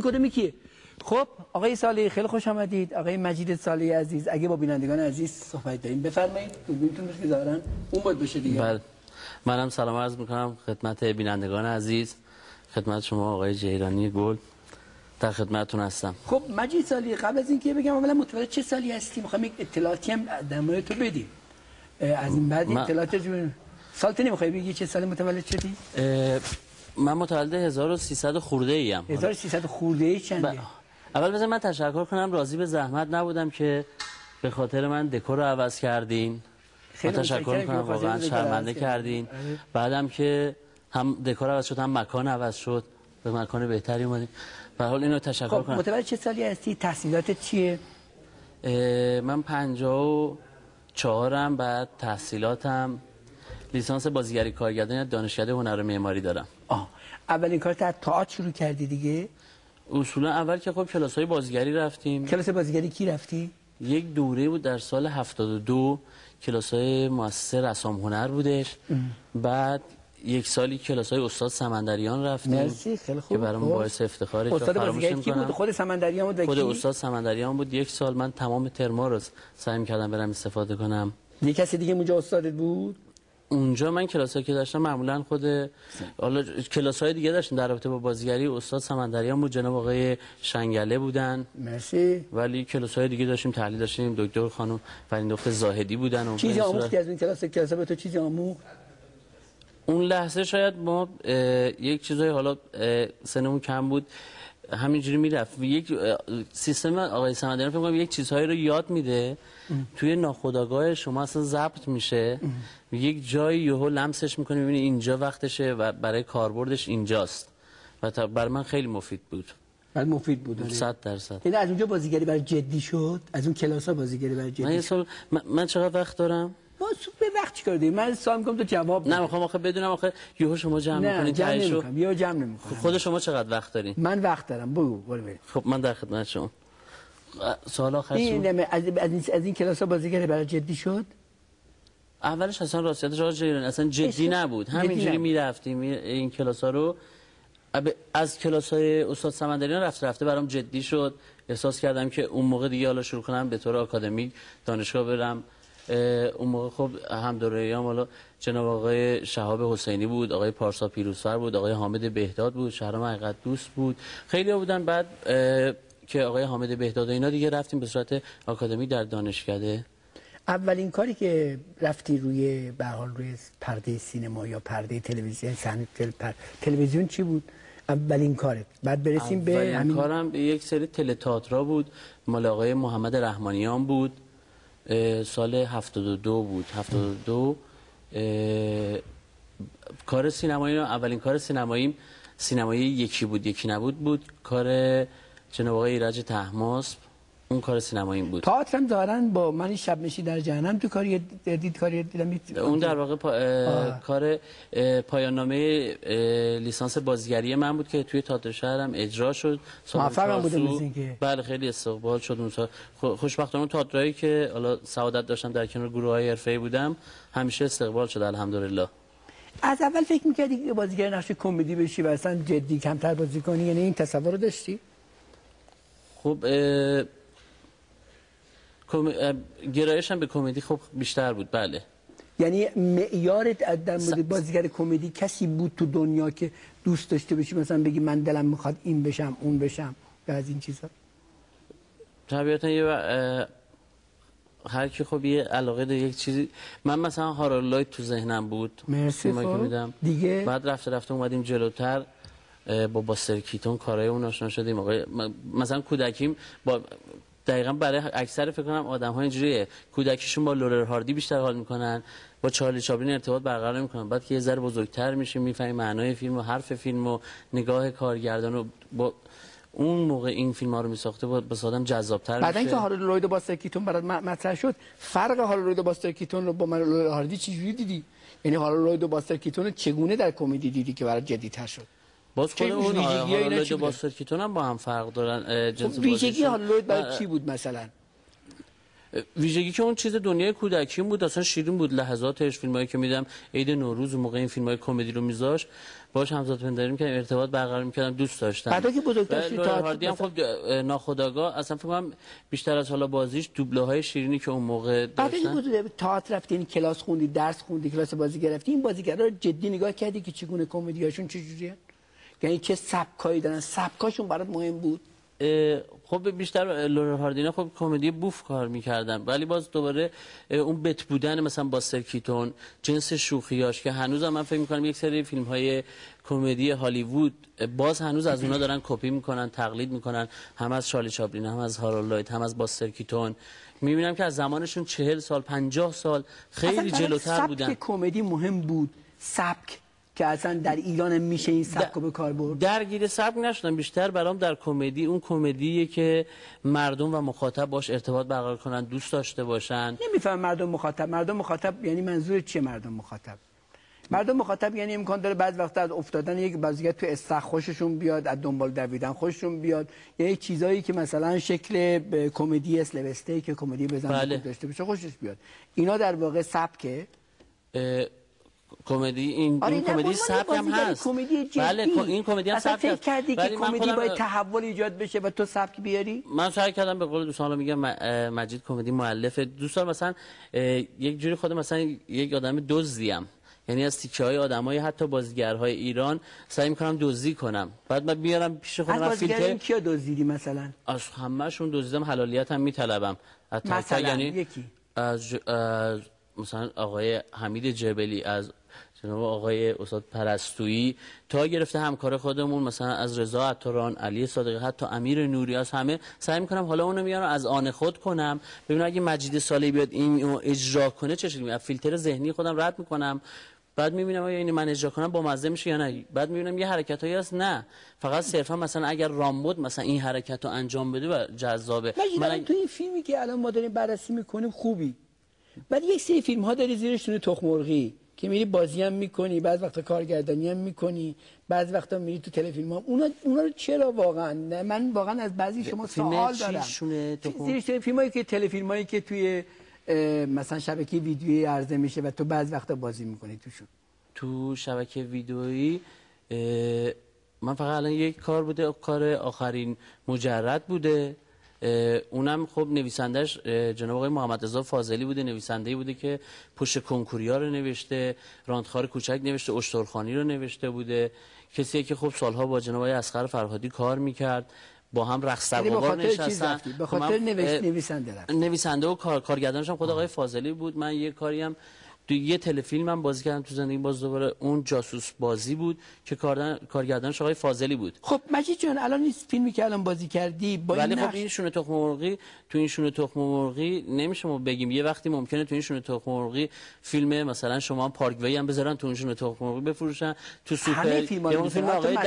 کدومی کیه؟ خب آقای صالحی خیلی خوش آمدید. آقای مجید صالحی عزیز، اگه با بینندگان عزیز صحبت داریم بفرمایید. دوربینتون بشه ظاهرا اون باید بشه دیگه. بله، منم سلام عرض میکنم خدمت بینندگان عزیز، خدمت شما آقای جیرانی گل، در خدمتتون هستم. خب مجید صالحی، قبل از اینکه بگم اولا متولد چه سالی هستی؟ میخوام یک اطلاعاتی هم در مورد تو بدیم. از این بعد اطلاعات جون سالت نمیخوای بگی چه سالی متولد شدی؟ من متولد 1300 خورده ایم. 1300 خورده ای چنده؟ اول بذار من تشکر کنم، راضی به زحمت نبودم که به خاطر من دکور رو عوض کردین. خیلی تشکر میکنم، واقعا شرمنده کردین. بعدم که هم دکور عوض شد هم مکان عوض شد، به مکان بهتری اومدیم. به حال اینو تشکر کنم. متولد چه سالی هستی؟ تحصیلاتت چیه؟ من 54م، بعد تحصیلاتم لیسانس بازیگری کارگردانی دانشکده هنر و معماری دارم. اولین کارت از تئاتر شروع کردی دیگه؟ اصولا اول که خب کلاس‌های بازیگری رفتیم. کلاس بازیگری کی رفتی؟ یک دوره بود در سال 72 کلاس‌های مؤسسه رسام هنر بودش. بعد یک سالی کلاس‌های استاد سمندریان رفتیم. مرسی، خیلی خوب. که برام باعث افتخاره. استاد بازیگری کی بود؟ خود سمندریان بود؟ خود استاد سمندریان بود. یک سال من تمام ترما رو سعی می‌کردم برم استفاده کنم. یک کسی دیگه اونجا استادت بود؟ اونجا من کلاسایی که داشتم معمولا خود حالا کلاس‌های دیگه داشتیم در رابطه با بازیگری. استاد سمندریان بود، جناب آقای شنگله بودن. مرسی. ولی کلاس‌های دیگه داشتیم، تحلیل داشتیم، دکتر خانم فریندخت زاهدی بودن. و چیزی آموختی از این کلاس به تو؟ چیزی آموخت؟ اون لحظه شاید ما یک چیزای حالا سنمون کم بود، همینجوری میرفت. یک سیستم آقای سمندریان فکر کنم یک چیزهایی رو یاد میده، توی ناخودآگاه شما اصلا ضبط میشه، یک جایی یهو لمسش میکنی، میبینی اینجا وقتشه و برای کاربردش اینجاست. و برای من خیلی مفید بود. برای مفید بود 100%. یعنی از اونجا بازیگری برای جدی شد؟ از اون کلاس‌ها بازیگری برای جدی شد؟ من چقدر وقت دارم؟ به وقت چیکار داری؟ من سوال می‌کنم تو جواب نه میخوام آخه بدونم، آخه یهو شما جمع می‌کنید تایشو. یهو جمع نمی‌کنم. خود شما چقدر وقت دارین؟ من وقت دارم، بگو بریم. خب من در خدمت شما. سوال آخر از این کلاس‌ها بازیگری برای جدی شد؟ اولش اصلا راستیتش آقا جیرانی اصلا جدی نبود، همینجوری میرفتیم این کلاس‌ها رو. از کلاس‌های استاد سمندریان رفته برام جدی شد. احساس کردم که اون موقع دیگه حالا شروع کنم به طور آکادمیک دانشگاه برم. اون موقع خب هم دوره‌ام حالا جناب آقای شهاب حسینی بود، آقای پارسا پیروزفر بود، آقای حامد بهداد بود، شهرام حقیقت دوست بود، خیلی بودن. بعد که آقای حامد بهداد و اینا دیگه رفتیم به صورت آکادمی در دانشکده. اولین کاری که رفتی روی به حال روی پرده سینما یا پرده تلویزیون تلویزیون چی بود؟ اولین کارت؟ بعد برسیم به همین کارم یک سری تئاترها بود، مال آقای محمد رحمانیان بود. سال 72 بود. 72 کار سینمایی، اولین کار سینمایی یکی بود یکی نبود بود، کار جناب آقای ایرج طهماسب. اون کار سینمایی بود. تئاتر هم ظاهراً با من شب نشی در جهنم تو کاری دیدم. اون در واقع کار پایان نامه لیسانس بازیگری من بود که توی تئاتر شهرم اجرا شد. موفقم بوده مثل که. بله خیلی استقبال شد اون سال. خوشبختانه تئاترایی که حالا سعادت داشتم در کنار گروه‌های حرفه‌ای بودم همیشه استقبال شد الحمدلله. از اول فکر می‌کردی که بازیگر نقش کمدی بشی و اصلا جدی کمتر بازی کنی؟ یعنی این تصور رو داشتی؟ خب گرایشم به کمدی خب بیشتر بود. بله. یعنی معیارت در مورد بازیگر کمدی کسی بود تو دنیا که دوست داشته باشی مثلا بگی من دلم میخواد این بشم اون بشم یا از این چیزا؟ طبیعتا هر کی خب یه علاقه داره یک چیزی. من مثلا هارولد لوید تو ذهنم بود. مرسی. خب دیگه بعد رفته اومدیم جلوتر با باستر کیتون کارهای اون آشنا شدیم. مثلا کودکیم با دقیقاً برای اکثر فکر کنم آدم‌ها اینجوریه، کودکیشون با لورر هاردی بیشتر حال میکنن، با چارلی چاپلین ارتباط برقرار نمیکنن. بعد که یه ذره بزرگتر میشیم میفهمیم معنای فیلم و حرف فیلم و نگاه کارگردان و با اون موقع این فیلم‌ها رو میساخته با آدم جذاب‌تر میشه. بعدن که هارولد لوید و باستر کیتون برات مطرح شد، فرق هارولد لوید و باستر کیتون رو با لورر هاردی چجوری دیدی؟ یعنی هارولد لوید و باستر کیتون چگونه در کمدی دیدی که برات جدی‌تر شد؟ باز خود اون هارولد لوید و باستر کیتون هم با هم فرق دارن. ویژگی هارولد لوید برای چی بود مثلا؟ ویژگی که اون چیز دنیای کودکیم بود، اصلا شیرین بود لحظاتش. فیلمایی که میدم عید نوروز و موقع این فیلمای کمدی رو میذاش باهاش همزاد پنداری می‌کردم، ارتباط برقرار می‌کردم، دوست داشتم. بعدا که بزرگتر شد هاردی هم خب ناخودآگاه اصلا فکر کنم بیشتر از حالا بازیش دوبله‌های شیرینی که اون موقع داشتن. بعدا که بزرگتر تئاتر رفتین، کلاس خوندی، درس خوندی، کلاس بازی گرفتی، این بازیگرا رو جدی نگاه کردی که چگونه کمدیاشون چجوریه؟ یعنی چه سبکایی دارن، سبکاشون برات مهم بود؟ خب بیشتر لورا هاردینه خب کمدی بوف کار میکردن، ولی باز دوباره اون بت بودن مثلا باستر کیتون، جنس شوخیاش که هنوزم من فکر میکنم یک سری فیلم های کمدی هالیوود باز هنوز از اونا دارن کپی میکنن، تقلید میکنن، هم از چارلی چاپلین، هم از هارولد لوید، هم از باستر کیتون. میبینم که از زمانشون 40 سال 50 سال خیلی جلوتر بودن. سبک کمدی مهم بود، سبک که اصلا در ایران میشه این سبک رو به کار برد. درگیر سبک نشدم، بیشتر برام در کمدی اون کمدیه که مردم و مخاطب باش ارتباط برقرار کنن، دوست داشته باشن. نمیفهم مردم مخاطب یعنی منظور چیه؟ مردم مخاطب یعنی امکان داره بعض وقتا از افتادن یک بازیگر تو استخ خوششون بیاد، از دنبال دویدن خوششون بیاد، یعنی چیزایی که مثلا شکل کمدی اسلوسته که کمدی بزنه داشته باشه خوشش بیاد. اینا در واقع سبکه کمدی. این کمدی سبک هم هست. بله این کمدی هم سبک فکر کردی که کمدی باید تحول ایجاد بشه و تو سبک بیاری؟ من سعی کردم به قول دوستان میگم مجید کمدی مؤلف دوستان مثلا یک جوری خود مثلا یک آدم دزدیم، یعنی از تیکه های آدمای حتی بازیگرهای ایران سعی میکنم دزدی کنم، بعد من بیارم پیش خودم. از بازیگران کیا دزدیدی مثلا؟ از همه‌شون دزدیدم، حلالیت هم میطلبم. مثلا یعنی یکی از مثلا آقای حمید جبلی، از جناب آقای استاد پرستویی، تا گرفته همکار خودمون مثلا از رضا عطاران، علی صادقی، حتی امیر نوری، از همه سعی میکنم حالا اونو میارم از آن خود کنم، ببینم اگه مجید صالحی بیاد اینو اجرا کنه چه شکلی، فیلتر ذهنی خودم رد میکنم، بعد میبینم آیا این من اجرا کنم با مزه میشه یا نه. بعد میبینم یه حرکتایی هست نه فقط صرفا مثلا اگر رامبد مثلا این حرکت رو انجام بده و جذابه. من تو این فیلمی که الان ما داریم بررسی میکنیم خوبی، بعد یک سری فیلم ها داری زیرشون تخم مرغی که میری بازی هم میکنی، بعض وقتا کارگردانی هم میکنی، بعض وقتا میری تو تلفیلم ها. اونا رو چرا واقعا؟ من واقعا از بعضی شما سوال دارم. زیرش فیلمایی که تلفیلمایی که توی مثلا شبکه ویدیویی عرضه میشه و تو بعض وقتا بازی میکنی توشون. تو شبکه ویدیویی من فقط الان یک کار بوده، کار آخرین مجرد بوده، اونم خب نویسندش جناب آقای محمد رضا فاضلی بوده، نویسنده‌ای بوده که پشت کنکوریا رو نوشته، راندخار کوچک نوشته، اشترخانی رو نوشته بوده، کسیه که خب سالها با جناب آقای اصغر فرهادی کار میکرد، با هم رقص تقوار نشستن. به خاطر نویسنده و کارگردانش هم خود آقای فاضلی بود. من یه کاری هم تو یه تلفیلم هم بازی کردم تو زندگی، باز دوباره اون جاسوس بازی بود که کارگردانش آقای فاضلی بود. خب مجید جان الان این فیلمی که الان بازی کردی با ولی خب این شونه تخم مرغی، تو این شونه تخم مرغی نمیشه ما بگیم، یه وقتی ممکنه تو این شونه تخم مرغی فیلم مثلا شما پارک وی هم بذارن تو این شونه تخم مرغی بفروشن، تو سوپر فیلم آقای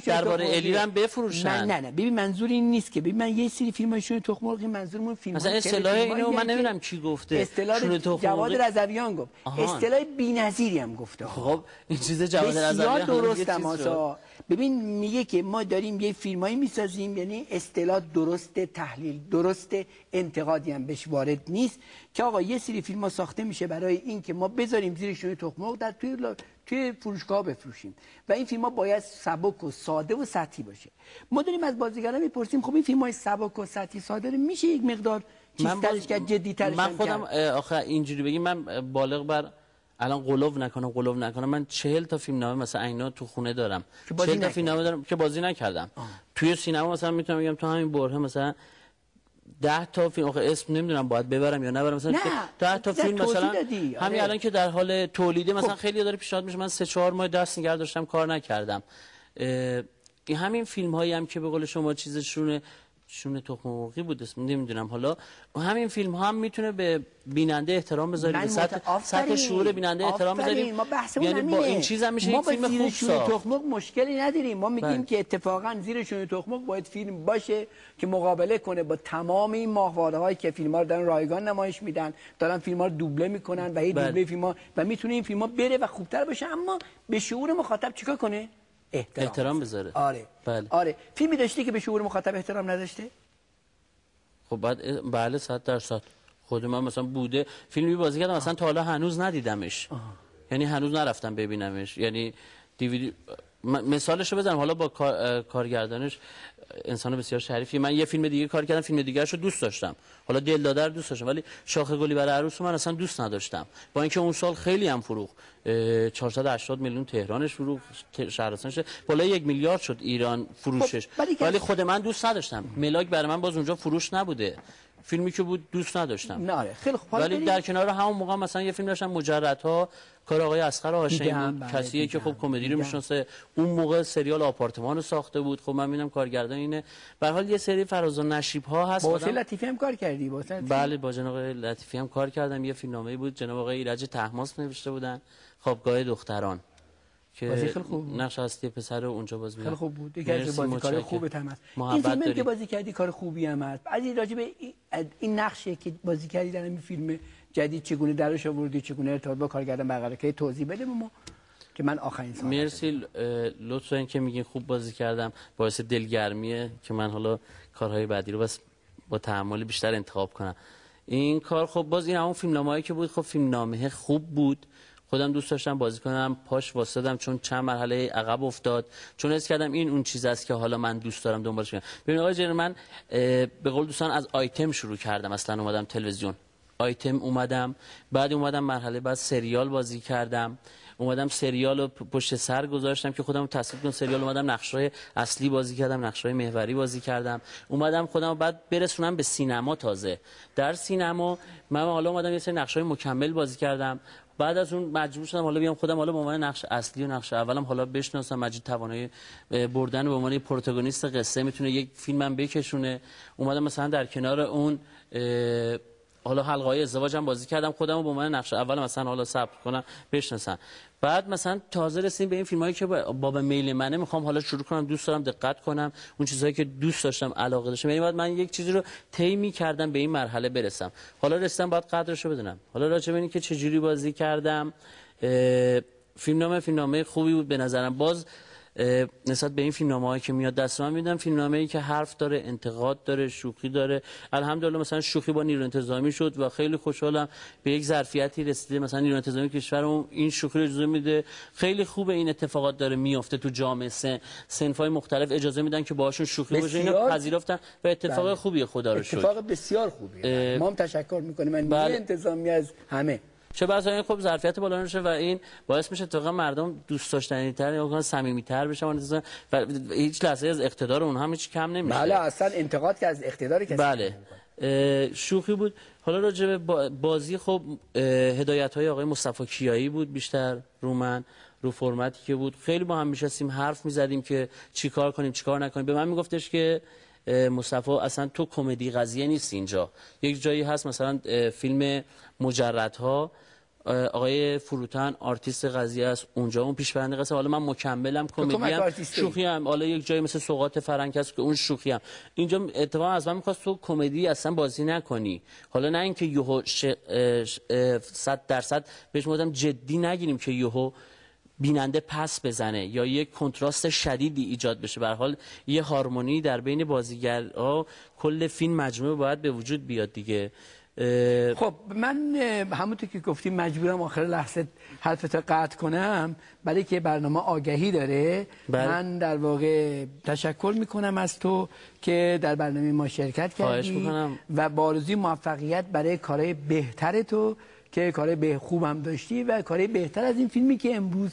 درباره الی هم بفروشن. نه ببین منظور این نیست که ببین من یه سری فیلمای شونه تخم مرغی منظورمون فیلم مثلا اصطلاح اینو من نمیدونم کی گفته، شونه تخم جواد رضویان گفت، اصطلاح بی‌نظیری هم گفته. خب این چیز جواد رضویان درسته. ببین میگه که ما داریم یه فیلمایی میسازیم، یعنی اصطلاح درست، تحلیل درست، انتقادی هم بهش وارد نیست که آقا یه سری فیلم‌ها ساخته میشه برای این که ما بذاریم زیرشون تخم مرغ در توی فروشگاه بفروشیم و این فیلم‌ها باید سبک و ساده و سطحی باشه. ما داریم از بازیگران میپرسیم خب این فیلم‌های سبک و سطحی ساده میشه یک مقدار چیزترش کرد، جدی‌ترش من خودم آخه اینجوری بگیم من بالغ بر الان قلوب نکنم من 40 تا فیلم نامه مثلا اینا تو خونه دارم، 40 تا فیلم نامه دارم که بازی نکردم. توی سینما مثلا میتونم بگم تو همین برهه مثلا 10 تا فیلم، آخه اسم نمیدونم باید ببرم یا نبرم، مثلا 10 تا فیلم مثلا همین الان که در حال تولیده مثلا خیلی داره پیشنهاد میشه، من 3-4 ماه دست نگه داشتم کار نکردم. این همین فیلم هایی هم که به قول شما چیزشونه شونه تخم مرغی بود اسم نمیدونم، حالا همین فیلم ها هم میتونه به بیننده احترام بذاریم، به سطح شعور بیننده احترام بذاریم. ما یعنی با این چیز هم میشه یک فیلم خوب ساخت. تخم مرغ مشکلی نداریم، ما میگیم که اتفاقا زیر شونه تخم مرغ باید فیلم باشه که مقابله کنه با تمام این ماهواره هایی که فیلم ها رو دارن رایگان نمایش میدن، دارن فیلم ها رو دوبله میکنن و هی دوبله فیلم ها و میتونه این فیلم ها بره و خوبتر باشه، اما به شعور مخاطب چیکار کنه؟ احترام بذاره. آره. فیلمی داشتی که به شعور مخاطب احترام نداشته؟ خب بعد بله 100% خود من مثلا بوده فیلمی بازی کردم مثلا تا حالا هنوز ندیدمش. یعنی هنوز نرفتم ببینمش. یعنی دیویدی مثالش رو بزنم، حالا با کارگردانش انسان بسیار شریفی. من یه فیلم دیگه کار کردم، فیلم دیگه‌اش رو دوست داشتم، حالا دل داده رو دوست داشتم، ولی شاخ گلی برای عروس من اصلا دوست نداشتم، با اینکه اون سال خیلی هم فروخت. 480 میلیون تهرانش فروخت، شهرستانش بالای 1 میلیارد شد ایران فروشش. ولی خود من دوست نداشتم. ملاک برای من باز اونجا فروش نبوده، فیلمی که بود دوست نداشتم. نه خیلی خوب. ولی در کنار همون موقع مثلا یه فیلم داشتم مجردها، کار آقای اصغر هاشمی بود، کسیه که خب کمدی رو میشناسه. اون موقع سریال آپارتمان رو ساخته بود. خب من میبینم کارگردان اینه. به هر حال یه سری فراز و نشیب ها هست. با لطیفی هم کار کردی؟ بله با جناب آقای لطیفی هم کار کردم. یه فیلمنامه‌ای بود جناب آقای ایرج طهماسب نوشته بودن، خوابگاه دختران، که نقش اصلی پسر رو اونجا باز می‌کنه. خیلی خوب بود. یکی از بازیکار خوبه تماس. این فیلمی که بازی کردی کار خوبی هم هست. از این راجع به این نقشی که بازی کردی در این فیلم جدید چگونه درش آوردی، چگونه ارتباط با کارگردان برقرار کردی، توضیح بده به ما که من آخرین سال. مرسی، لطفاً که میگین خوب بازی کردم، باعث دلگرمیه که من حالا کارهای بعدی رو بس با تأمل بیشتر انتخاب کنم. این کار خب باز این همون فیلمنامه‌ای که بود، خب فیلمنامه خوب بود، خودم دوست داشتم بازی کنم، پاش واسدم چون چند مرحله عقب افتاد، چون حس کردم این اون چیز است که حالا من دوست دارم دنبالش برم. ببین آقای جنرال، من به قول دوستان از آیتم شروع کردم، اصلا اومدم تلویزیون آیتم اومدم، بعد اومدم مرحله بعد سریال بازی کردم، اومدم سریال رو پشت سر گذاشتم که خودم تصویر کنم سریال، اومدم نقشای اصلی بازی کردم، نقشای محوری بازی کردم، اومدم خودم بعد برسونم به سینما. تازه در سینما من حالا اومدم یه سری نقشای مکمل بازی کردم، بعد از اون مجبور شدم حالا بیام خودم حالا به عنوان نقش اصلی و نقش اولم حالا بشناسم. مجید توانایی بردن به عنوان پروتاگونیست قصه میتونه یک فیلمم بکشونه. اومدم مثلا در کنار اون حالا حلقه‌های ازدواجم بازی کردم، خودمو به عنوان نقش اول مثلا حالا ثبت کنم بشناسن. بعد مثلا تازه رسیدیم به این فیلمایی که با میل منه، میخوام حالا شروع کنم، دوست دارم دقت کنم اون چیزایی که دوست داشتم علاقه داشتم، یعنی بعد من یک چیزی رو طی می‌کردم به این مرحله برسم. حالا رسیدم باید قدرشو بدونم. حالا راجع به اینکه چه جوری بازی کردم، فیلمنامه خوبی بود به نظرم. باز نسبت به این فیلمنامه‌هایی که میاد دست من میدم، فیلمنامه‌ای که حرف داره، انتقاد داره، شوخی داره. الحمدلله مثلا شوخی با نیروی انتظامی شد و خیلی خوشحالم به یک ظرفیتی رسیده، مثلا نیروی انتظامی کشورمون این شوخی رو اجازه میده. خیلی خوبه این اتفاقات داره میفته تو جامعه، صنف‌های مختلف اجازه میدن که باهاشون شوخی بشه، اینو پذیرفتن و اتفاق خوبیه، خدا رو شکر. اتفاق بسیار خوبیه. ما هم تشکر می‌کنیم من نیروی انتظامی از همه. چه بسا این خب ظرفیت بالا نشه و این باعث میشه اتفاقا مردم دوست داشتنی‌تر یا صمیمیت‌تر بشن و هیچ لحظه از اقتدار اونها هم هیچ کم نمیشه. بله اصلا انتقاد که از اقتدار کسی. بله شوخی بود. حالا راجع به بازی خب هدایت‌های آقای مصطفی کیایی بود بیشتر رو من، رو فرمتی که بود. خیلی با هم میشستیم حرف میزدیم که چیکار کنیم چیکار نکنیم. به من میگفتش که مصطفی اصلا تو کمدی قضیه نیست اینجا، یک جایی هست مثلا فیلم مجردها، آقای فروتن آرتیست قضیه است، اونجا اون پیشبرنده قصه، حالا من مکملم، کمدی ام، شوخی ام، حالا یک جایی مثل سوغات فرنگ هست که اون شوخی ام. اینجا اتفاقا از من می‌خواست تو کمدی اصلا بازی نکنی، حالا نه اینکه یهو 100% بهش میگم جدی نگیریم که یهو بیننده پس بزنه یا یک کنتراست شدیدی ایجاد بشه. به هر حال یه هارمونی در بین بازیگرها کل فیلم مجموعه باید به وجود بیاد دیگه. خب من همونطور که گفتیم مجبورم آخر لحظه حرفتو قطع کنم، برای که برنامه آگهی داره. من در واقع تشکر میکنم از تو که در برنامه ما شرکت کردی و با آرزوی موفقیت برای کارهای بهتر تو که کارهای خوبم داشتی و کارهای بهتر از این فیلمی که امروز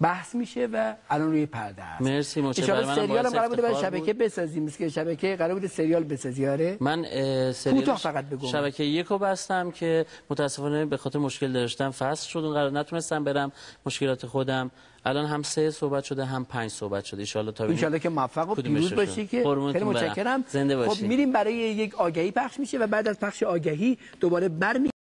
بحث میشه و الان روی پرده است. مرسی. متشکرم. سریال هم قرار بوده برای شبکه بسازیم، مثل که شبکه قرار بوده سریال بسازی. آره من سریال فقط بگم شبکه یکو بستم که متاسفانه به خاطر مشکل داشتم فصل شد، اون قرار نتونستم برم، مشکلات خودم. الان هم 3 صحبت شده هم 5 صحبت شده. ان شاءالله که موفق و پیروز باشی. که خیلی متشکرم. زنده باشی. خب میریم برای یک آگهی پخش میشه و بعد از پخش آگهی دوباره